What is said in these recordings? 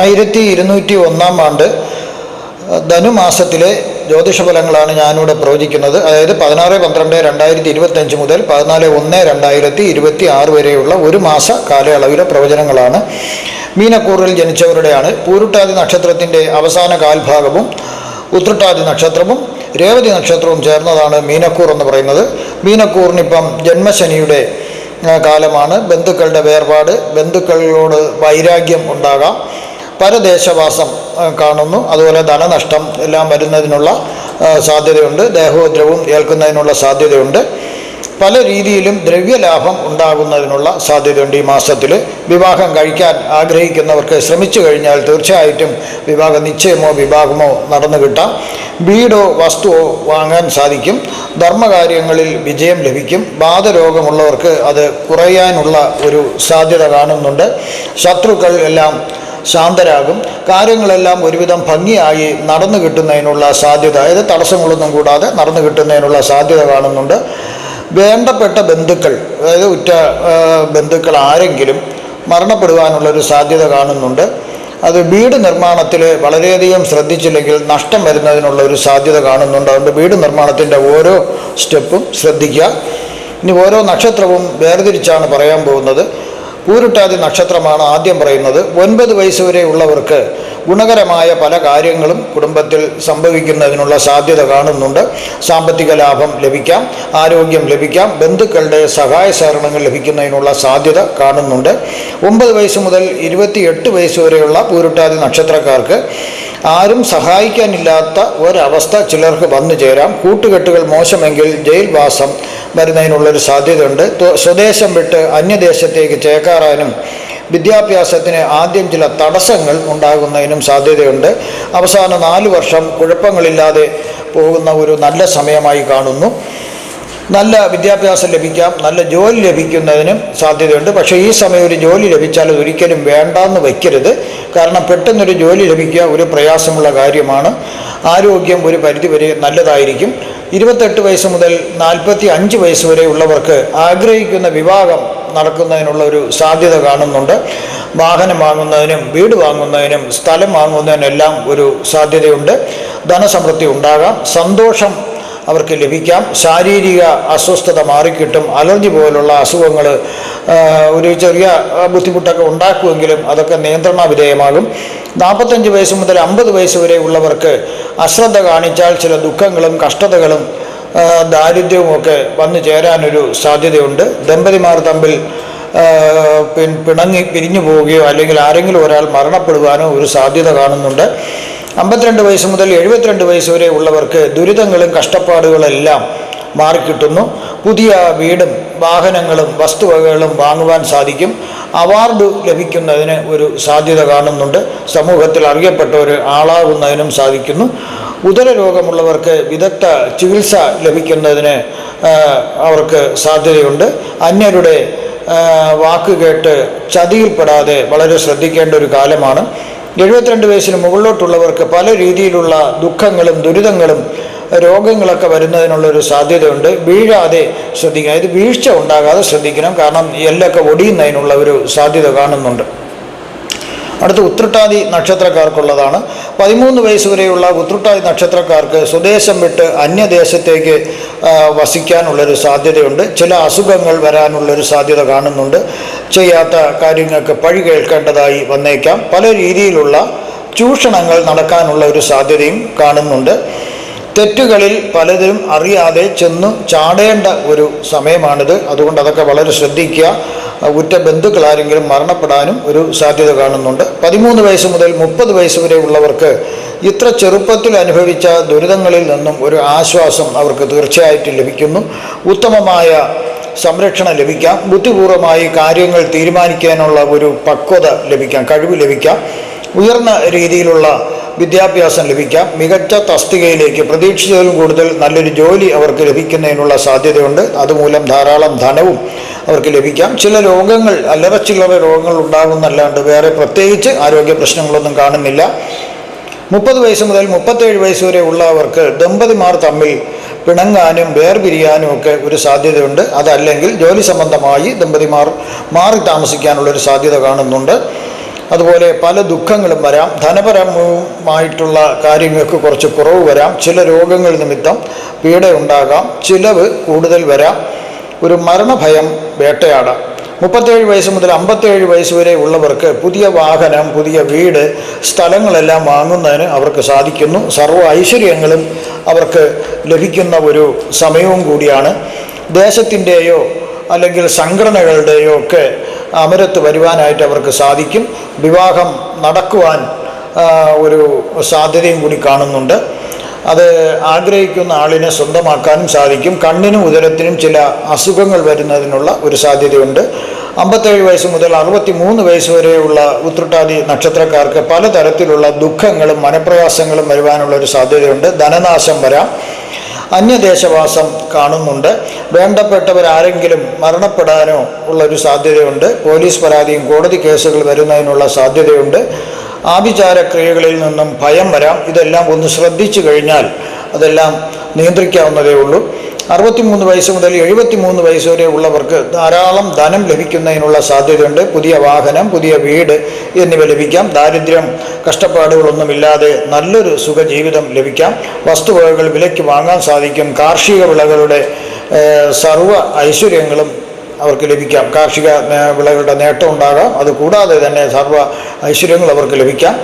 1201 ആണ്ട് ധനുമാസത്തിലെ ജ്യോതിഷഫലങ്ങളാണ് ഞാനിവിടെ പ്രവചിക്കുന്നത്. അതായത് 16/12/2025 മുതൽ 14/1/2026 വരെയുള്ള ഒരു മാസ കാലയളവിലെ പ്രവചനങ്ങളാണ്. മീനക്കൂറിൽ ജനിച്ചവരുടെയാണ്. പൂരുട്ടാതി നക്ഷത്രത്തിൻ്റെ അവസാന കാൽഭാഗവും ഉത്രട്ടാതി നക്ഷത്രവും രേവതി നക്ഷത്രവും ചേർന്നതാണ് മീനക്കൂർ എന്ന് പറയുന്നത്. മീനക്കൂറിനിപ്പം ജന്മശനിയുടെ കാലമാണ്. ബന്ധുക്കളുടെ വേർപാട്, ബന്ധുക്കളോട് വൈരാഗ്യം ഉണ്ടാകാം, പരദേശവാസം കാണുന്നു. അതുപോലെ ധനനഷ്ടം എല്ലാം വരുന്നതിനുള്ള സാധ്യതയുണ്ട്. ദേഹോദ്രവം ഏൽക്കുന്നതിനുള്ള സാധ്യതയുണ്ട്. പല രീതിയിലും ദ്രവ്യലാഭം ഉണ്ടാകുന്നതിനുള്ള സാധ്യതയുണ്ട്. ഈ മാസത്തിൽ വിവാഹം കഴിക്കാൻ ആഗ്രഹിക്കുന്നവർക്ക് ശ്രമിച്ചു കഴിഞ്ഞാൽ തീർച്ചയായിട്ടും വിവാഹ നിശ്ചയമോ വിവാഹമോ നടന്നു കിട്ടാം. വീടോ വസ്തുവോ വാങ്ങാൻ സാധിക്കും. ധർമ്മകാര്യങ്ങളിൽ വിജയം ലഭിക്കും. വാതരോഗമുള്ളവർക്ക് അത് കുറയാനുള്ള ഒരു സാധ്യത കാണുന്നുണ്ട്. ശത്രുക്കൾ എല്ലാം ശാന്തരാകും. കാര്യങ്ങളെല്ലാം ഒരുവിധം ഭംഗിയായി നടന്നു കിട്ടുന്നതിനുള്ള സാധ്യത, അതായത് തടസ്സങ്ങളൊന്നും കൂടാതെ നടന്നു കിട്ടുന്നതിനുള്ള സാധ്യത കാണുന്നുണ്ട്. വേണ്ടപ്പെട്ട ബന്ധുക്കൾ, അതായത് ഉറ്റ ബന്ധുക്കൾ ആരെങ്കിലും മരണപ്പെടുവാനുള്ളൊരു സാധ്യത കാണുന്നുണ്ട്. അത് വീട് നിർമ്മാണത്തിൽ വളരെയധികം ശ്രദ്ധിച്ചില്ലെങ്കിൽ നഷ്ടം വരുന്നതിനുള്ള ഒരു സാധ്യത കാണുന്നുണ്ട്. അതുകൊണ്ട് വീട് നിർമ്മാണത്തിൻ്റെ ഓരോ സ്റ്റെപ്പും ശ്രദ്ധിക്കുക. ഇനി ഓരോ നക്ഷത്രവും വേർതിരിച്ചാണ് പറയാൻ പോകുന്നത്. പൂരുട്ടാതി നക്ഷത്രമാണ് ആദ്യം പറയുന്നത്. 9 വയസ്സ് വരെ ഉള്ളവർക്ക് ഗുണകരമായ പല കാര്യങ്ങളും കുടുംബത്തിൽ സംഭവിക്കുന്നതിനുള്ള സാധ്യത കാണുന്നുണ്ട്. സാമ്പത്തിക ലാഭം ലഭിക്കാം, ആരോഗ്യം ലഭിക്കാം, ബന്ധുക്കളുടെ സഹായ സഹകരണങ്ങൾ ലഭിക്കുന്നതിനുള്ള സാധ്യത കാണുന്നുണ്ട്. 9 വയസ്സ് മുതൽ 28 വയസ്സ് വരെയുള്ള പൂരുട്ടാതി നക്ഷത്രക്കാർക്ക് ആരും സഹായിക്കാനില്ലാത്ത ഒരവസ്ഥ ചിലർക്ക് വന്നു ചേരാം. കൂട്ടുകെട്ടുകൾ മോശമെങ്കിൽ ജയിൽവാസം വരുന്നതിനുള്ളൊരു സാധ്യതയുണ്ട്. സ്വദേശം വിട്ട് അന്യദേശത്തേക്ക് ചേക്കാറാനും വിദ്യാഭ്യാസത്തിന് ആദ്യം ചില തടസ്സങ്ങൾ ഉണ്ടാകുന്നതിനും സാധ്യതയുണ്ട്. അവസാന 4 വർഷം കുഴപ്പങ്ങളില്ലാതെ പോകുന്ന ഒരു നല്ല സമയമായി കാണുന്നു. നല്ല വിദ്യാഭ്യാസം ലഭിക്കാം, നല്ല ജോലി ലഭിക്കുന്നതിനും സാധ്യതയുണ്ട്. പക്ഷേ ഈ സമയം ഒരു ജോലി ലഭിച്ചാൽ ഒരിക്കലും വേണ്ടാന്ന് വയ്ക്കരുത്. കാരണം പെട്ടെന്നൊരു ജോലി ലഭിക്കുക ഒരു പ്രയാസമുള്ള കാര്യമാണ്. ആരോഗ്യം ഒരു പരിധിവരെ നല്ലതായിരിക്കും. 28 വയസ്സ് മുതൽ 45 വയസ്സ് വരെ ഉള്ളവർക്ക് ആഗ്രഹിക്കുന്ന വിവാഹം നടക്കുന്നതിനുള്ള ഒരു സാധ്യത കാണുന്നുണ്ട്. വാഹനം വാങ്ങുന്നതിനും വീട് വാങ്ങുന്നതിനും സ്ഥലം വാങ്ങുന്നതിനെല്ലാം ഒരു സാധ്യതയുണ്ട്. ധനസമൃദ്ധി ഉണ്ടാകാം. സന്തോഷം അവർക്ക് ലഭിക്കാം. ശാരീരിക അസ്വസ്ഥത മാറിക്കിട്ടും. അലർജി പോലുള്ള അസുഖങ്ങൾ ഒരു ചെറിയ ബുദ്ധിമുട്ടൊക്കെ ഉണ്ടാക്കുമെങ്കിലും അതൊക്കെ നിയന്ത്രണ വിധേയമാകും. 45 വയസ്സ് മുതൽ 50 വയസ്സ് വരെ ഉള്ളവർക്ക് അശ്രദ്ധ കാണിച്ചാൽ ചില ദുഃഖങ്ങളും കഷ്ടതകളും ദാരിദ്ര്യവും ഒക്കെ വന്നു ചേരാനൊരു സാധ്യതയുണ്ട്. ദമ്പതിമാർ തമ്മിൽ പിരിഞ്ഞു പോവുകയോ അല്ലെങ്കിൽ ആരെങ്കിലും ഒരാൾ മരണപ്പെടുവാനോ ഒരു സാധ്യത കാണുന്നുണ്ട്. 52 വയസ്സ് മുതൽ 72 വയസ്സ് വരെ ഉള്ളവർക്ക് ദുരിതങ്ങളും കഷ്ടപ്പാടുകളെല്ലാം മാറിക്കിട്ടുന്നു. പുതിയ വീടും വാഹനങ്ങളും വസ്തുവകകളും വാങ്ങുവാൻ സാധിക്കും. അവാർഡ് ലഭിക്കുന്നതിന് ഒരു സാധ്യത കാണുന്നുണ്ട്. സമൂഹത്തിൽ അറിയപ്പെട്ട ഒരു ആളാകുന്നതിനും സാധിക്കുന്നു. ഉദരരോഗമുള്ളവർക്ക് വിദഗ്ധ ചികിത്സ ലഭിക്കുന്നതിന് അവർക്ക് സാധ്യതയുണ്ട്. അന്യരുടെ വാക്ക് കേട്ട് ചതിയിൽപ്പെടാതെ വളരെ ശ്രദ്ധിക്കേണ്ട ഒരു കാലമാണ്. 72 വയസ്സിന് മുകളിലോട്ടുള്ളവർക്ക് പല രീതിയിലുള്ള ദുഃഖങ്ങളും ദുരിതങ്ങളും രോഗങ്ങളൊക്കെ വരുന്നതിനുള്ളൊരു സാധ്യതയുണ്ട്. വീഴാതെ ശ്രദ്ധിക്കണം, അതായത് വീഴ്ച ഉണ്ടാകാതെ ശ്രദ്ധിക്കണം. കാരണം എല്ലൊക്കെ ഒടിയുന്നതിനുള്ള ഒരു സാധ്യത കാണുന്നുണ്ട്. അടുത്ത ഉത്രട്ടാതി നക്ഷത്രക്കാർക്കുള്ളതാണ്. 13 വയസ്സ് വരെയുള്ള ഉത്രട്ടാതി നക്ഷത്രക്കാർക്ക് സ്വദേശം വിട്ട് അന്യദേശത്തേക്ക് വസിക്കാനുള്ളൊരു സാധ്യതയുണ്ട്. ചില അസുഖങ്ങൾ വരാനുള്ളൊരു സാധ്യത കാണുന്നുണ്ട്. ചെയ്യാത്ത കാര്യങ്ങൾക്ക് പഴി കേൾക്കേണ്ടതായി വന്നേക്കാം. പല രീതിയിലുള്ള ചൂഷണങ്ങൾ നടക്കാനുള്ള ഒരു സാധ്യതയും കാണുന്നുണ്ട്. തെറ്റുകളിൽ പലതിലും അറിയാതെ ചെന്ന് ചാടേണ്ട ഒരു സമയമാണിത്. അതുകൊണ്ട് അതൊക്കെ വളരെ ശ്രദ്ധിക്കുക. ഉറ്റ ബന്ധുക്കളാരെങ്കിലും മരണപ്പെടാനും ഒരു സാധ്യത കാണുന്നുണ്ട്. 13 വയസ്സ് മുതൽ 30 വയസ്സ് വരെ ഉള്ളവർക്ക് ഇത്ര ചെറുപ്പത്തിൽ അനുഭവിച്ച ദുരിതങ്ങളിൽ നിന്നും ഒരു ആശ്വാസം അവർക്ക് തീർച്ചയായിട്ടും ലഭിക്കുന്നു. ഉത്തമമായ സംരക്ഷണം ലഭിക്കാം. ബുദ്ധിപൂർവമായി കാര്യങ്ങൾ തീരുമാനിക്കാനുള്ള ഒരു പക്വത ലഭിക്കാം, കഴിവ് ലഭിക്കാം. ഉയർന്ന രീതിയിലുള്ള വിദ്യാഭ്യാസം ലഭിക്കാം. മികച്ച തസ്തികയിലേക്ക് പ്രതീക്ഷിച്ചതിലും കൂടുതൽ നല്ലൊരു ജോലി അവർക്ക് ലഭിക്കുന്നതിനുള്ള സാധ്യതയുണ്ട്. അതുമൂലം ധാരാളം ധനവും അവർക്ക് ലഭിക്കാം. ചില രോഗങ്ങൾ, അല്ലറ ചില്ലറ രോഗങ്ങൾ ഉണ്ടാകുന്നല്ലാണ്ട് വേറെ പ്രത്യേകിച്ച് ആരോഗ്യ പ്രശ്നങ്ങളൊന്നും കാണുന്നില്ല. 30 വയസ്സ് മുതൽ 37 വയസ്സ് വരെ ഉള്ളവർക്ക് ദമ്പതിമാർ തമ്മിൽ പിണങ്ങാനും വേർപിരിയാനും ഒക്കെ ഒരു സാധ്യതയുണ്ട്. അതല്ലെങ്കിൽ ജോലി സംബന്ധമായി ദമ്പതിമാർ മാറി താമസിക്കാനുള്ളൊരു സാധ്യത കാണുന്നുണ്ട്. അതുപോലെ പല ദുഃഖങ്ങളും വരാം. ധനപരമായിട്ടുള്ള കാര്യങ്ങൾക്ക് കുറച്ച് കുറവ് വരാം. ചില രോഗങ്ങൾ നിമിത്തം പീഡയുണ്ടാകാം. ചിലവ് കൂടുതൽ വരാം. ഒരു മരണഭയം വേട്ടയാടാം. 37 വയസ്സ് മുതൽ 57 വയസ്സ് വരെ ഉള്ളവർക്ക് പുതിയ വാഹനം, പുതിയ വീട്, സ്ഥലങ്ങളെല്ലാം വാങ്ങുന്നതിന് അവർക്ക് സാധിക്കുന്നു. സർവ്വ ഐശ്വര്യങ്ങളും അവർക്ക് ലഭിക്കുന്ന ഒരു സമയവും കൂടിയാണ്. ദേശത്തിൻ്റെയോ അല്ലെങ്കിൽ സംഘടനകളുടെയോ ഒക്കെ അമരത്ത് വരുവാനായിട്ട് അവർക്ക് സാധിക്കും. വിവാഹം നടക്കുവാൻ ഒരു സാധ്യതയും കൂടി കാണുന്നുണ്ട്. അത് ആഗ്രഹിക്കുന്ന ആളിനെ സ്വന്തമാക്കാനും സാധിക്കും. കണ്ണിനും ഉദരത്തിനും ചില അസുഖങ്ങൾ വരുന്നതിനുള്ള ഒരു സാധ്യതയുണ്ട്. 57 വയസ്സ് മുതൽ 63 വയസ്സ് വരെയുള്ള ഉത്രട്ടാതി നക്ഷത്രക്കാർക്ക് പലതരത്തിലുള്ള ദുഃഖങ്ങളും മനപ്രയാസങ്ങളും വരുവാനുള്ള ഒരു സാധ്യതയുണ്ട്. ധനനാശം വരാം. അന്യദേശവാസം കാണുന്നുണ്ട്. വേണ്ടപ്പെട്ടവരാരെങ്കിലും മരണപ്പെടാനോ ഉള്ളൊരു സാധ്യതയുണ്ട്. പോലീസ് പരാതിയും കോടതി കേസുകൾ വരുന്നതിനുള്ള സാധ്യതയുണ്ട്. ആഭിചാരക്രിയകളിൽ നിന്നും ഭയം വരാം. ഇതെല്ലാം ഒന്ന് ശ്രദ്ധിച്ചു കഴിഞ്ഞാൽ അതെല്ലാം നിയന്ത്രിക്കാവുന്നതേ ഉള്ളൂ. 63 വയസ്സ് മുതൽ 73 വയസ്സ് വരെ ഉള്ളവർക്ക് ധാരാളം ധനം ലഭിക്കുന്നതിനുള്ള സാധ്യതയുണ്ട്. പുതിയ വാഹനം, പുതിയ വീട് എന്നിവ ലഭിക്കാം. ദാരിദ്ര്യം, കഷ്ടപ്പാടുകളൊന്നുമില്ലാതെ നല്ലൊരു സുഖജീവിതം ലഭിക്കാം. വസ്തുവകകൾ വിലയ്ക്ക് വാങ്ങാൻ സാധിക്കും. കാർഷിക വിളകളുടെ സർവ്വ ഐശ്വര്യങ്ങളും അവർക്ക് ലഭിക്കാം. കാർഷിക വിളകളുടെ നേട്ടം ഉണ്ടാകാം. അതുകൂടാതെ തന്നെ സർവ്വ ഐശ്വര്യങ്ങൾ അവർക്ക് ലഭിക്കാം.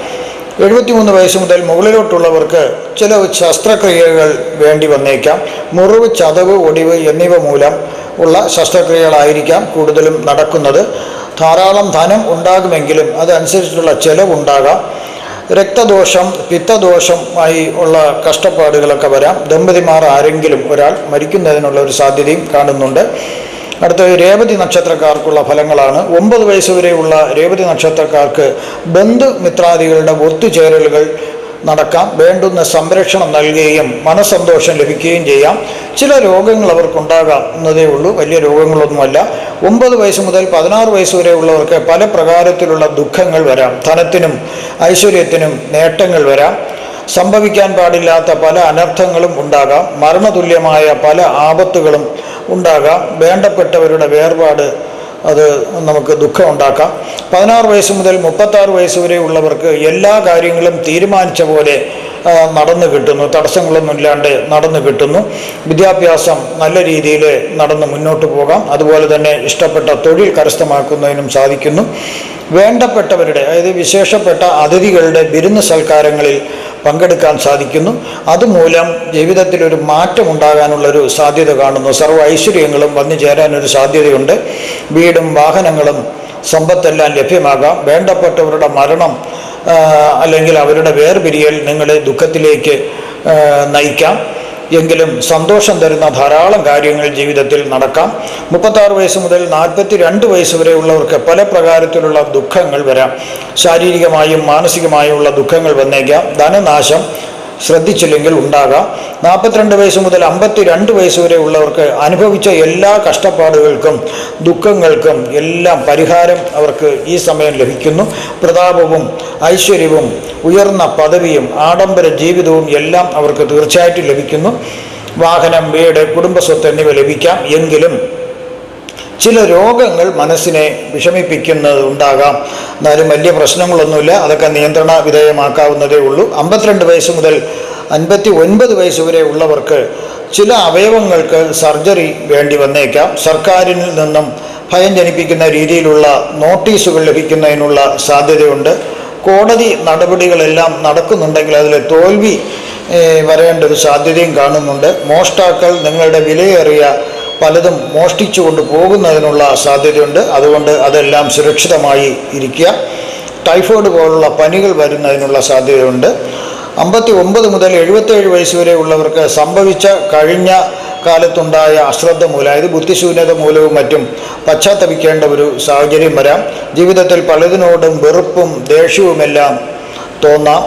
73 വയസ്സ് മുതൽ മുകളിലോട്ടുള്ളവർക്ക് ചില ശസ്ത്രക്രിയകൾ വേണ്ടി വന്നേക്കാം. മുറിവ്, ചതവ്, ഒടിവ് എന്നിവ മൂലം ഉള്ള ശസ്ത്രക്രിയകളായിരിക്കാം കൂടുതലും നടക്കുന്നത്. ധാരാളം ധനം ഉണ്ടാകുമെങ്കിലും അതനുസരിച്ചുള്ള ചെലവുണ്ടാകാം. രക്തദോഷം, പിത്തദോഷമായി ഉള്ള കഷ്ടപ്പാടുകളൊക്കെ വരാം. ദമ്പതിമാർ ആരെങ്കിലും ഒരാൾ മരിക്കുന്നതിനുള്ള ഒരു സാധ്യതയും കാണുന്നുണ്ട്. അടുത്തത് രേവതി നക്ഷത്രക്കാർക്കുള്ള ഫലങ്ങളാണ്. 9 വയസ്സ് വരെയുള്ള രേവതി നക്ഷത്രക്കാർക്ക് ബന്ധുമിത്രാദികളുടെ ഒത്തുചേരലുകൾ നടക്കാം. വേണ്ടുന്ന സംരക്ഷണം നൽകുകയും മനസ്സന്തോഷം ലഭിക്കുകയും ചെയ്യാം. ചില രോഗങ്ങൾ അവർക്കുണ്ടാകാവുന്നതേ ഉള്ളൂ, വലിയ രോഗങ്ങളൊന്നുമല്ല. 9 വയസ്സ് മുതൽ 16 വയസ്സ് വരെ ഉള്ളവർക്ക് പല പ്രകാരത്തിലുള്ള ദുഃഖങ്ങൾ വരാം. ധനത്തിനും ഐശ്വര്യത്തിനും നേട്ടങ്ങൾ വരാം. സംഭവിക്കാൻ പാടില്ലാത്ത പല അനർത്ഥങ്ങളും ഉണ്ടാകാം. മരണതുല്യമായ പല ആപത്തുകളും ഉണ്ടാകാം. വേണ്ടപ്പെട്ടവരുടെ വേർപാട് അത് നമുക്ക് ദുഃഖം ഉണ്ടാക്കാം. 16 വയസ്സ് മുതൽ 36 വയസ്സ് വരെ ഉള്ളവർക്ക് എല്ലാ കാര്യങ്ങളും തീരുമാനിച്ച പോലെ നടന്നു കിട്ടുന്നു. തടസ്സങ്ങളൊന്നുമില്ലാണ്ട് നടന്നു കിട്ടുന്നു. വിദ്യാഭ്യാസം നല്ല രീതിയിൽ നടന്ന് മുന്നോട്ട് പോകാം. അതുപോലെ തന്നെ ഇഷ്ടപ്പെട്ട തൊഴിൽ കരസ്ഥമാക്കുന്നതിനും സാധിക്കുന്നു. വേണ്ടപ്പെട്ടവരുടെ, അതായത് വിശേഷപ്പെട്ട അതിഥികളുടെ വിരുന്ന് സൽക്കാരങ്ങളിൽ പങ്കെടുക്കാൻ സാധിക്കുന്നു. അതുമൂലം ജീവിതത്തിലൊരു മാറ്റമുണ്ടാകാനുള്ളൊരു സാധ്യത കാണുന്നു. സർവ്വ ഐശ്വര്യങ്ങളും വന്നു ചേരാനൊരു സാധ്യതയുണ്ട്. വീടും വാഹനങ്ങളും സമ്പത്തെല്ലാം ലഭ്യമാകാം. വേണ്ടപ്പെട്ടവരുടെ മരണം അല്ലെങ്കിൽ അവരുടെ വേർപിരിയൽ നിങ്ങളെ ദുഃഖത്തിലേക്ക് നയിക്കാം. എങ്കിലും സന്തോഷം തരുന്ന ധാരാളം കാര്യങ്ങൾ ജീവിതത്തിൽ നടക്കാം. 36 വയസ്സ് മുതൽ 42 വയസ്സ് വരെ ഉള്ളവർക്ക് പല പ്രകാരത്തിലുള്ള ദുഃഖങ്ങൾ വരാം. ശാരീരികമായും മാനസികമായുമുള്ള ദുഃഖങ്ങൾ വന്നേക്കാം. ധനനാശം ശ്രദ്ധിച്ചില്ലെങ്കിൽ ഉണ്ടാകാം. 42 വയസ്സ് മുതൽ 52 വയസ്സ് വരെ ഉള്ളവർക്ക് അനുഭവിച്ച എല്ലാ കഷ്ടപ്പാടുകൾക്കും ദുഃഖങ്ങൾക്കും എല്ലാം പരിഹാരം അവർക്ക് ഈ സമയം ലഭിക്കുന്നു. പ്രതാപവും ഐശ്വര്യവും ഉയർന്ന പദവിയും ആഡംബര ജീവിതവും എല്ലാം അവർക്ക് തീർച്ചയായിട്ടും ലഭിക്കുന്നു. വാഹനം, വീട്, കുടുംബസ്വത്ത് എന്നിവ ലഭിക്കാം. എങ്കിലും ചില രോഗങ്ങൾ മനസ്സിനെ വിഷമിപ്പിക്കുന്നത് ഉണ്ടാകാം. എന്നാലും വലിയ പ്രശ്നങ്ങളൊന്നുമില്ല. അതൊക്കെ നിയന്ത്രണ വിധേയമാക്കാവുന്നതേ ഉള്ളൂ. 52 വയസ്സ് മുതൽ 59 വയസ്സ് വരെ ഉള്ളവർക്ക് ചില അവയവങ്ങൾക്ക് സർജറി വേണ്ടി വന്നേക്കാം. സർക്കാരിൽ നിന്നും ഭയം ജനിപ്പിക്കുന്ന രീതിയിലുള്ള നോട്ടീസുകൾ ലഭിക്കുന്നതിനുള്ള സാധ്യതയുണ്ട്. കോടതി നടപടികളെല്ലാം നടക്കുന്നുണ്ടെങ്കിൽ അതിൽ തോൽവി വരേണ്ട ഒരു സാധ്യതയും കാണുന്നുണ്ട്. മോഷ്ടാക്കൾ നിങ്ങളുടെ വിലയേറിയ പലതും മോഷ്ടിച്ചു കൊണ്ട് പോകുന്നതിനുള്ള സാധ്യതയുണ്ട്. അതുകൊണ്ട് അതെല്ലാം സുരക്ഷിതമായി ഇരിക്കുക. ടൈഫോയിഡ് പോലുള്ള പനികൾ വരുന്നതിനുള്ള സാധ്യതയുണ്ട്. 59 മുതൽ 77 വയസ്സ് വരെ ഉള്ളവർക്ക് സംഭവിച്ച കഴിഞ്ഞ കാലത്തുണ്ടായ അശ്രദ്ധ മൂലം, അതായത് ബുദ്ധിശൂന്യത മൂലവും മറ്റും പശ്ചാത്തപിക്കേണ്ട ഒരു സാഹചര്യം വരാം. ജീവിതത്തിൽ പലതിനോടും വെറുപ്പും ദേഷ്യവുമെല്ലാം തോന്നാം.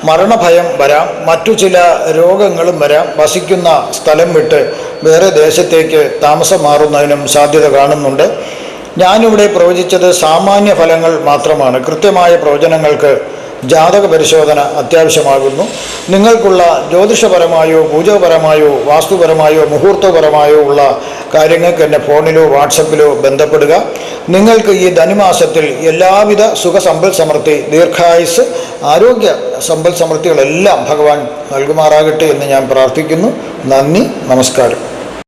മരണഭയം വരാം. മറ്റു ചില രോഗങ്ങളും വരാം. വസിക്കുന്ന സ്ഥലം വിട്ട് വേറെ ദേശത്തേക്ക് താമസം മാറുന്നതിനും സാധ്യത കാണുന്നുണ്ട്. ഞാനിവിടെ പ്രവചിച്ചത് സാമാന്യ ഫലങ്ങൾ മാത്രമാണ്. കൃത്യമായ പ്രവചനങ്ങൾക്ക് ജാതക പരിശോധന അത്യാവശ്യമാകുന്നു. നിങ്ങൾക്കുള്ള ജ്യോതിഷപരമായോ പൂജാപരമായോ വാസ്തുപരമായോ മുഹൂർത്തപരമായോ ഉള്ള കാര്യങ്ങൾക്ക് എന്നെ ഫോണിലോ വാട്സപ്പിലോ ബന്ധപ്പെടുക. നിങ്ങൾക്ക് ഈ ധനുമാസത്തിൽ എല്ലാവിധ സുഖ സമ്പൽ സമൃദ്ധി, ദീർഘായുസ്, ആരോഗ്യ സമ്പൽ സമൃദ്ധികളെല്ലാം ഭഗവാൻ നൽകുമാറാകട്ടെ എന്ന് ഞാൻ പ്രാർത്ഥിക്കുന്നു. നന്ദി, നമസ്കാരം.